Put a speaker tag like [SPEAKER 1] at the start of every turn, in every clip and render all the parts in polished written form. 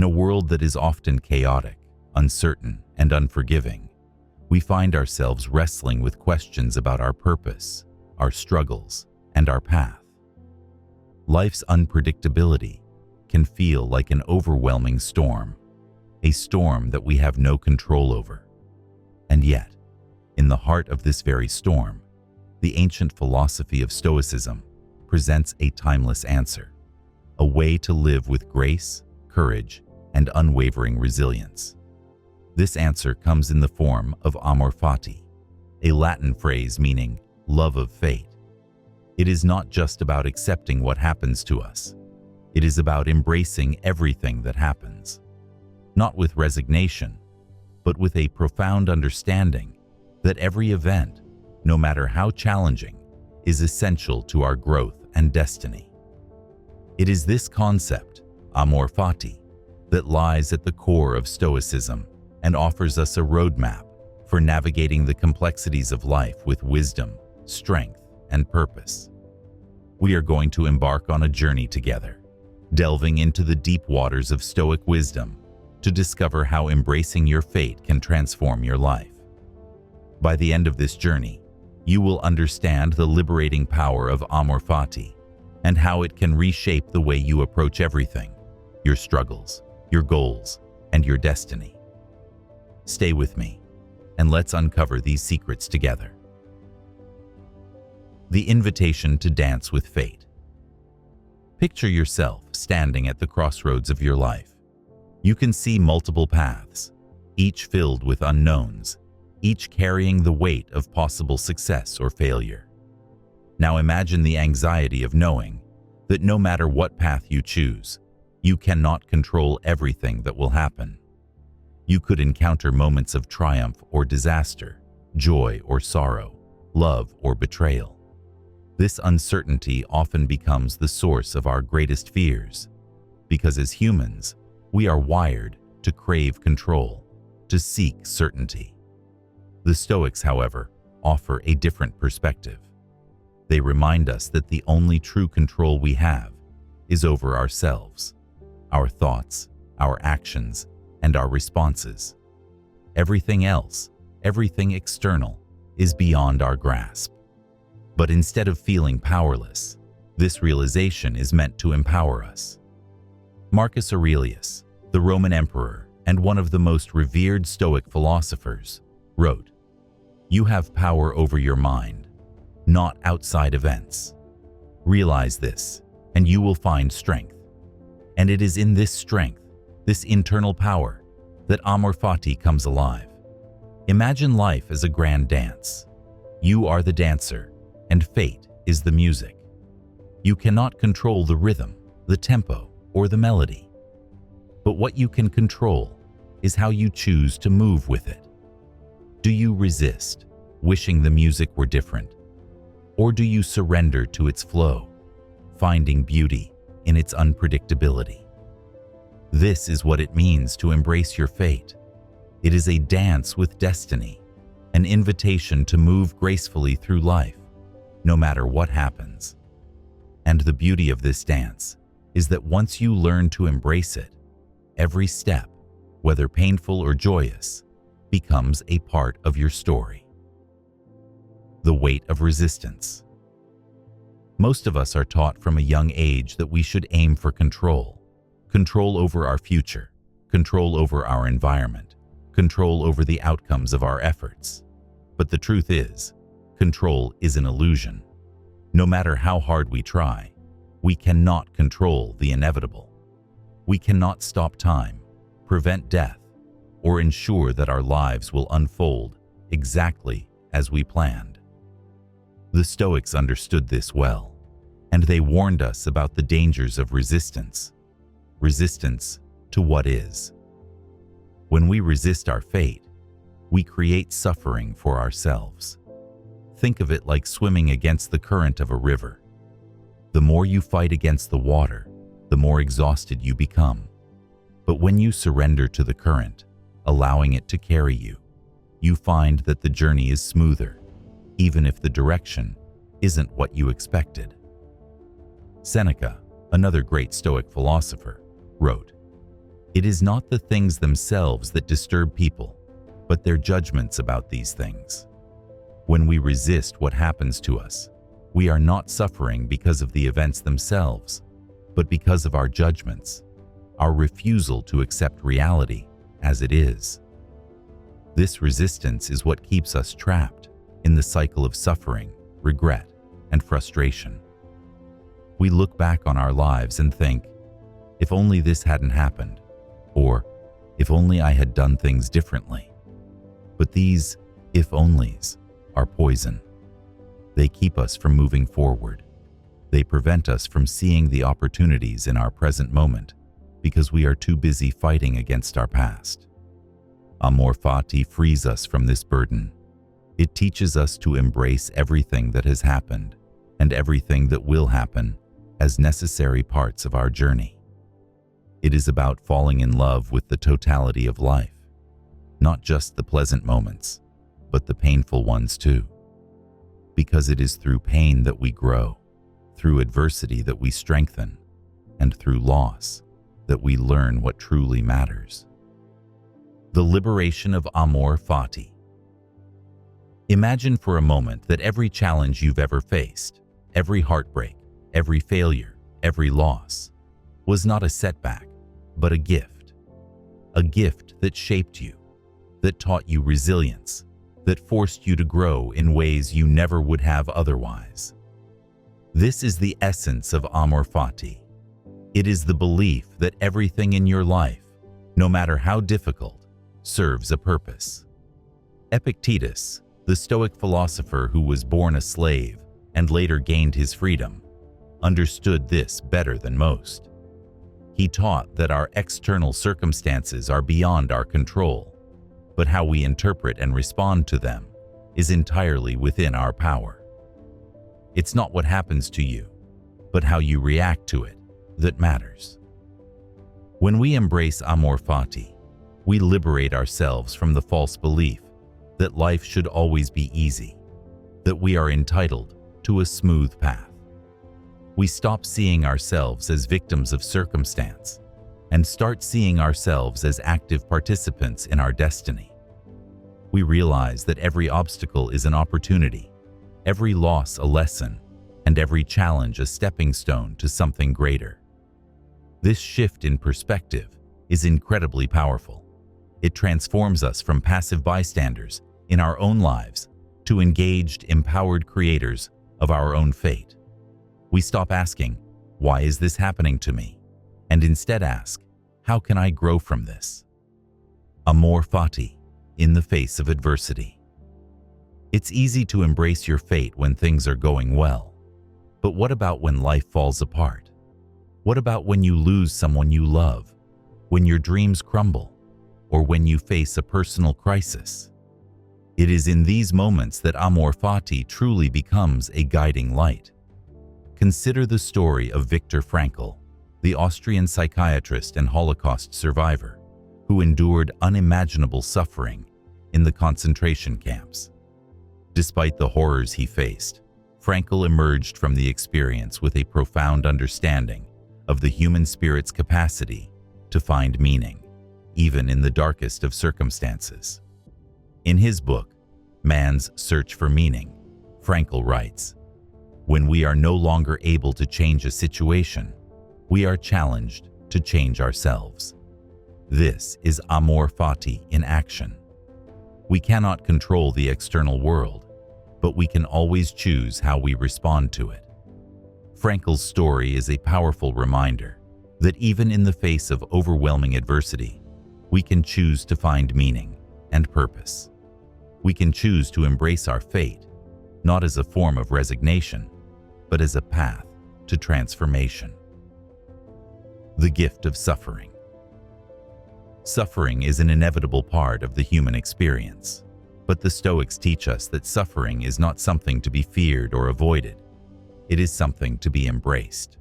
[SPEAKER 1] In a world that is often chaotic, uncertain, and unforgiving, we find ourselves wrestling with questions about our purpose, our struggles, and our path. Life's unpredictability can feel like an overwhelming storm, a storm that we have no control over. And yet, in the heart of this very storm, the ancient philosophy of Stoicism presents a timeless answer, a way to live with grace, courage, and unwavering resilience. This answer comes in the form of Amor Fati, a Latin phrase meaning love of fate. It is not just about accepting what happens to us. It is about embracing everything that happens, not with resignation, but with a profound understanding that every event, no matter how challenging, is essential to our growth and destiny. It is this concept, Amor Fati, that lies at the core of Stoicism and offers us a roadmap for navigating the complexities of life with wisdom, strength, and purpose. We are going to embark on a journey together, delving into the deep waters of Stoic wisdom to discover how embracing your fate can transform your life. By the end of this journey, you will understand the liberating power of Amor Fati and how it can reshape the way you approach everything, your struggles, your goals, and your destiny. Stay with me, and let's uncover these secrets together. The invitation to dance with fate. Picture yourself standing at the crossroads of your life. You can see multiple paths, each filled with unknowns, each carrying the weight of possible success or failure. Now imagine the anxiety of knowing that no matter what path you choose, you cannot control everything that will happen. You could encounter moments of triumph or disaster, joy or sorrow, love or betrayal. This uncertainty often becomes the source of our greatest fears, because as humans, we are wired to crave control, to seek certainty. The Stoics, however, offer a different perspective. They remind us that the only true control we have is over ourselves, our thoughts, our actions, and our responses. Everything else, everything external, is beyond our grasp. But instead of feeling powerless, this realization is meant to empower us. Marcus Aurelius, the Roman emperor and one of the most revered Stoic philosophers, wrote, "You have power over your mind, not outside events. Realize this, and you will find strength. And it is in this strength, this internal power, that Amor Fati comes alive. Imagine life as a grand dance. You are the dancer, and fate is the music. You cannot control the rhythm, the tempo, or the melody. But what you can control is how you choose to move with it. Do you resist, wishing the music were different? Or do you surrender to its flow, finding beauty in its unpredictability? This is what it means to embrace your fate. It is a dance with destiny, an invitation to move gracefully through life, no matter what happens. And the beauty of this dance is that once you learn to embrace it, every step, whether painful or joyous, becomes a part of your story. The weight of resistance. Most of us are taught from a young age that we should aim for control over our future, control over our environment, control over the outcomes of our efforts. But the truth is, control is an illusion. No matter how hard we try, we cannot control the inevitable. We cannot stop time, prevent death, or ensure that our lives will unfold exactly as we planned. The Stoics understood this well, and they warned us about the dangers of resistance to what is. When we resist our fate, we create suffering for ourselves. Think of it like swimming against the current of a river. The more you fight against the water, the more exhausted you become. But when you surrender to the current, allowing it to carry you, you find that the journey is smoother, even if the direction isn't what you expected. Seneca, another great Stoic philosopher, wrote, It is not the things themselves that disturb people, but their judgments about these things. When we resist what happens to us, we are not suffering because of the events themselves, but because of our judgments, our refusal to accept reality as it is. This resistance is what keeps us trapped in the cycle of suffering, regret, and frustration. We look back on our lives and think, if only this hadn't happened, or if only I had done things differently. But these if-onlys are poison. They keep us from moving forward. They prevent us from seeing the opportunities in our present moment because we are too busy fighting against our past. Amor Fati frees us from this burden. It teaches us to embrace everything that has happened and everything that will happen as necessary parts of our journey. It is about falling in love with the totality of life, not just the pleasant moments, but the painful ones too. Because it is through pain that we grow, through adversity that we strengthen, and through loss that we learn what truly matters. The liberation of Amor Fati. Imagine for a moment that every challenge you've ever faced, every heartbreak, every failure, every loss, was not a setback, but a gift. A gift that shaped you, that taught you resilience, that forced you to grow in ways you never would have otherwise. This is the essence of Amor Fati. It is the belief that everything in your life, no matter how difficult, serves a purpose. Epictetus, the Stoic philosopher who was born a slave and later gained his freedom, understood this better than most. He taught that our external circumstances are beyond our control, but how we interpret and respond to them is entirely within our power. It's not what happens to you, but how you react to it that matters. When we embrace Amor Fati, we liberate ourselves from the false belief that life should always be easy, that we are entitled to a smooth path. We stop seeing ourselves as victims of circumstance and start seeing ourselves as active participants in our destiny. We realize that every obstacle is an opportunity, every loss a lesson, and every challenge a stepping stone to something greater. This shift in perspective is incredibly powerful. It transforms us from passive bystanders in our own lives to engaged, empowered creators of our own fate. We stop asking, "Why is this happening to me?" and instead ask, "How can I grow from this?" Amor Fati, in the face of adversity. It's easy to embrace your fate when things are going well. But what about when life falls apart? What about when you lose someone you love, when your dreams crumble, or when you face a personal crisis? It is in these moments that Amor Fati truly becomes a guiding light. Consider the story of Viktor Frankl, the Austrian psychiatrist and Holocaust survivor, who endured unimaginable suffering in the concentration camps. Despite the horrors he faced, Frankl emerged from the experience with a profound understanding of the human spirit's capacity to find meaning, even in the darkest of circumstances. In his book, Man's Search for Meaning, Frankl writes, "When we are no longer able to change a situation, we are challenged to change ourselves." This is Amor Fati in action. We cannot control the external world, but we can always choose how we respond to it. Frankl's story is a powerful reminder that even in the face of overwhelming adversity, we can choose to find meaning and purpose. We can choose to embrace our fate, not as a form of resignation, but as a path to transformation. The gift of suffering. Suffering is an inevitable part of the human experience, but the Stoics teach us that suffering is not something to be feared or avoided. It is something to be embraced,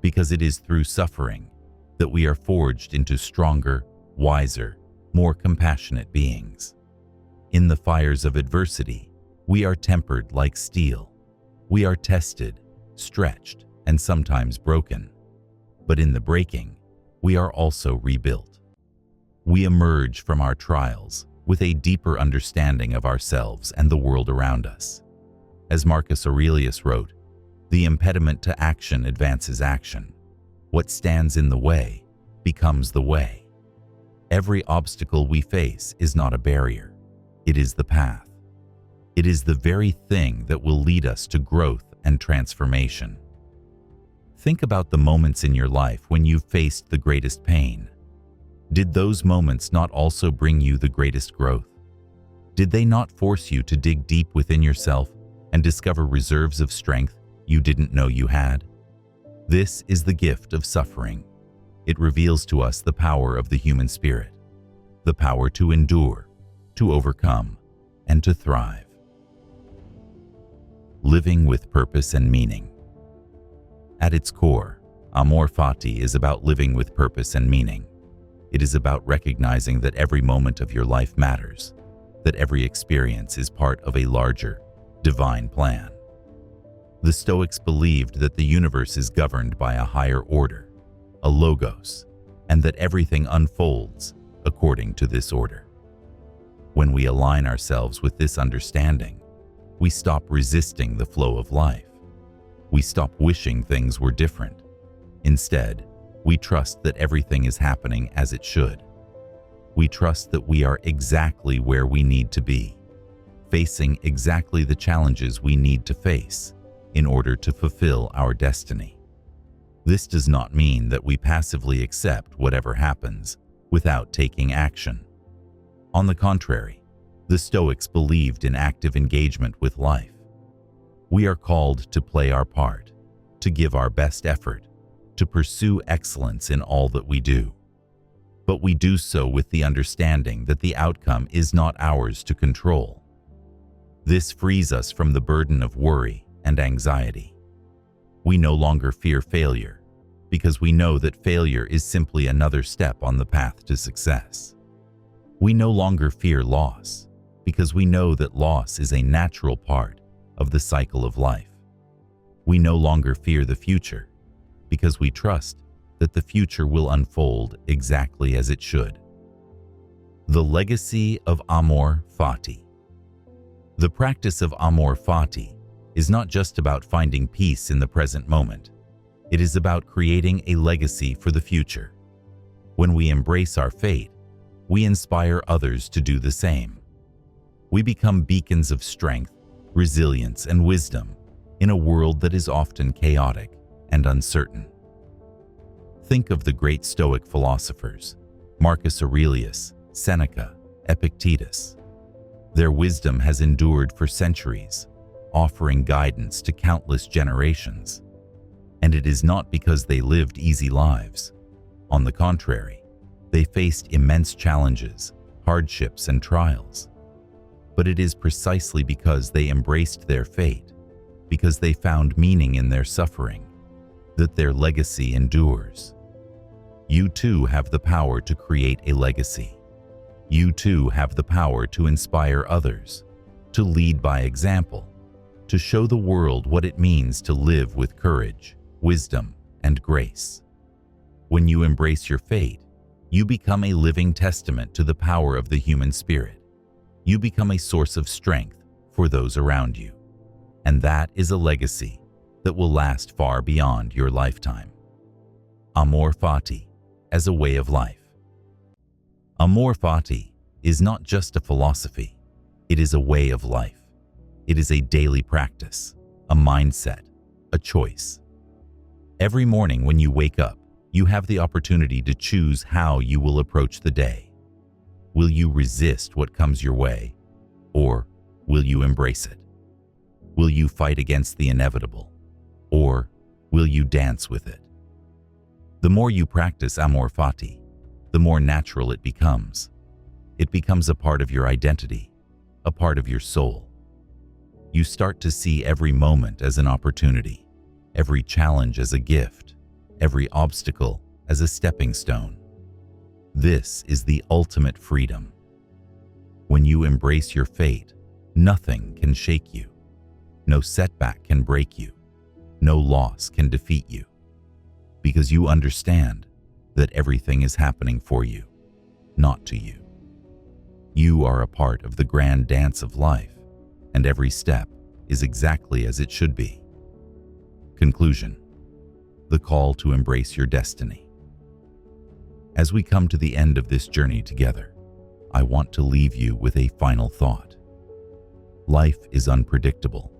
[SPEAKER 1] because it is through suffering that we are forged into stronger, wiser, more compassionate beings. In the fires of adversity, we are tempered like steel. We are tested, stretched, and sometimes broken. But in the breaking, we are also rebuilt. We emerge from our trials with a deeper understanding of ourselves and the world around us. As Marcus Aurelius wrote, "The impediment to action advances action. What stands in the way becomes the way." Every obstacle we face is not a barrier. It is the path. It is the very thing that will lead us to growth and transformation. Think about the moments in your life when you faced the greatest pain. Did those moments not also bring you the greatest growth? Did they not force you to dig deep within yourself and discover reserves of strength you didn't know you had? This is the gift of suffering. It reveals to us the power of the human spirit, the power to endure, to overcome, and to thrive. Living with purpose and meaning. At its core, Amor Fati is about living with purpose and meaning. It is about recognizing that every moment of your life matters, that every experience is part of a larger, divine plan. The Stoics believed that the universe is governed by a higher order, a logos, and that everything unfolds according to this order. When we align ourselves with this understanding, we stop resisting the flow of life. We stop wishing things were different. Instead, we trust that everything is happening as it should. We trust that we are exactly where we need to be, facing exactly the challenges we need to face in order to fulfill our destiny. This does not mean that we passively accept whatever happens without taking action. On the contrary, the Stoics believed in active engagement with life. We are called to play our part, to give our best effort, to pursue excellence in all that we do. But we do so with the understanding that the outcome is not ours to control. This frees us from the burden of worry and anxiety. We no longer fear failure, because we know that failure is simply another step on the path to success. We no longer fear loss, because we know that loss is a natural part of the cycle of life. We no longer fear the future, because we trust that the future will unfold exactly as it should. The legacy of Amor Fati. The practice of Amor Fati is not just about finding peace in the present moment. It is about creating a legacy for the future. When we embrace our fate, we inspire others to do the same. We become beacons of strength, resilience, and wisdom in a world that is often chaotic and uncertain. Think of the great Stoic philosophers, Marcus Aurelius, Seneca, Epictetus. Their wisdom has endured for centuries, offering guidance to countless generations. And it is not because they lived easy lives. On the contrary, they faced immense challenges, hardships, and trials. But it is precisely because they embraced their fate, because they found meaning in their suffering, that their legacy endures. You too have the power to create a legacy. You too have the power to inspire others, to lead by example, to show the world what it means to live with courage, wisdom, and grace. When you embrace your fate, you become a living testament to the power of the human spirit. You become a source of strength for those around you. And that is a legacy that will last far beyond your lifetime. Amor Fati as a way of life. Amor Fati is not just a philosophy, it is a way of life. It is a daily practice, a mindset, a choice. Every morning when you wake up, you have the opportunity to choose how you will approach the day. Will you resist what comes your way, or will you embrace it? Will you fight against the inevitable, or will you dance with it? The more you practice Amor Fati, the more natural it becomes. It becomes a part of your identity, a part of your soul. You start to see every moment as an opportunity, every challenge as a gift, every obstacle as a stepping stone. This is the ultimate freedom. When you embrace your fate, nothing can shake you. No setback can break you. No loss can defeat you. Because you understand that everything is happening for you. not to you. You are a part of the grand dance of life, and every step is exactly as it should be. Conclusion: the call to embrace your destiny. As we come to the end of this journey together, I want to leave you with a final thought. Life is unpredictable.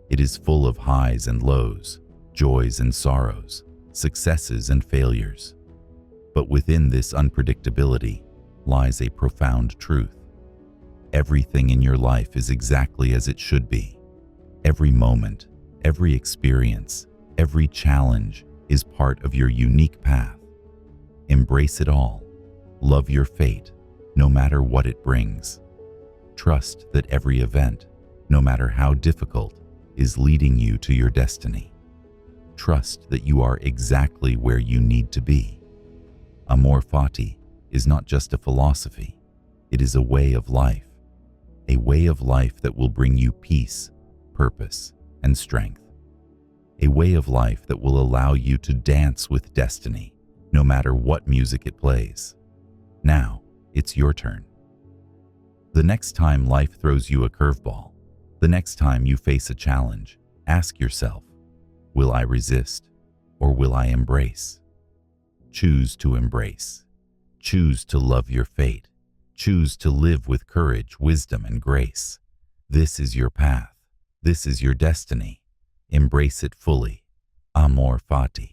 [SPEAKER 1] It is full of highs and lows, joys and sorrows, successes and failures. But within this unpredictability lies a profound truth. Everything in your life is exactly as it should be. Every moment, every experience, every challenge is part of your unique path. Embrace it all. Love your fate, no matter what it brings. Trust that every event, no matter how difficult, is leading you to your destiny. Trust that you are exactly where you need to be. Amor Fati is not just a philosophy, it is a way of life. A way of life that will bring you peace, purpose, and strength. A way of life that will allow you to dance with destiny, no matter what music it plays. Now, it's your turn. The next time life throws you a curveball, the next time you face a challenge, ask yourself, will I resist or will I embrace? Choose to embrace. Choose to love your fate. Choose to live with courage, wisdom, and grace. This is your path. This is your destiny. Embrace it fully. Amor Fati.